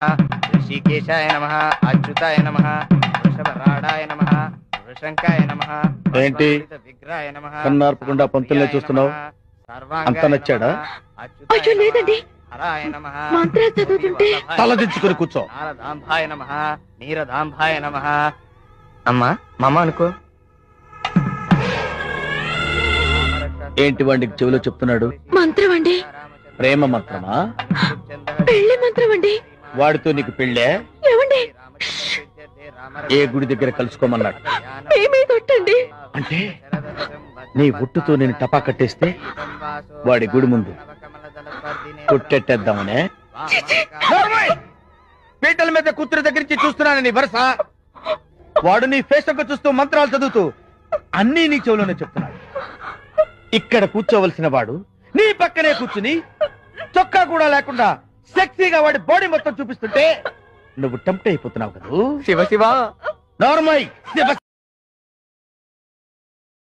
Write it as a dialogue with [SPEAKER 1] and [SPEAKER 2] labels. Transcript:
[SPEAKER 1] ఋషికేశాయ నమః అచ్యుతాయ నమః వృషభరాడాయ నమః వృషంకాయ నమః
[SPEAKER 2] ఏంటి
[SPEAKER 1] విగ్రహాయ నమః
[SPEAKER 2] కన్నార్పకుండా పంతుల్నే చూస్తున్నావు? అంత నచ్చాడా?
[SPEAKER 3] అయ్యో లేదండి,
[SPEAKER 1] హరాయ నమః
[SPEAKER 3] మంత్రాలు చదువుతుంటే
[SPEAKER 2] తలదించుకుని కూర్చో.
[SPEAKER 1] నారదాంభాయ నమః నీరదాంభాయ నమః. అమ్మా మమ్మ అనుకో.
[SPEAKER 2] ఏంటి వాడికి చెవిలో చెప్తున్నాడు?
[SPEAKER 3] మంత్రం అండి.
[SPEAKER 2] ప్రేమ మంత్రమా?
[SPEAKER 3] పెళ్లి మంత్రం అండి.
[SPEAKER 2] వాడితో నీకు పెళ్ళే?
[SPEAKER 3] ఏమండి,
[SPEAKER 2] ఏ గుడి దగ్గర కలుసుకోమన్నాడు?
[SPEAKER 3] మేమే తొట్టండి.
[SPEAKER 2] అంటే నీ ఒట్టుతో నేను టపా కట్టేస్తే వాడి గుడి ముందు కొట్టెట్టేద్దామనే? పీటల మీద కూతురు దగ్గర నుంచి చూస్తున్నానని వరుస. వాడు నీ ఫేస్ చూస్తూ మంత్రాలు చదువుతూ అన్నీ నీ చెవులోనే చెప్తున్నాడు. ఇక్కడ కూర్చోవలసిన వాడు నీ పక్కనే కూర్చుని చొక్కా కూడా లేకుండా సెక్సీగా వాడి బాడీ మొత్తం చూపిస్తుంటే నువ్వు టెంప్ట్ అయిపోతున్నావు కదా.
[SPEAKER 1] శివ శివ
[SPEAKER 2] నార్మల్ శివ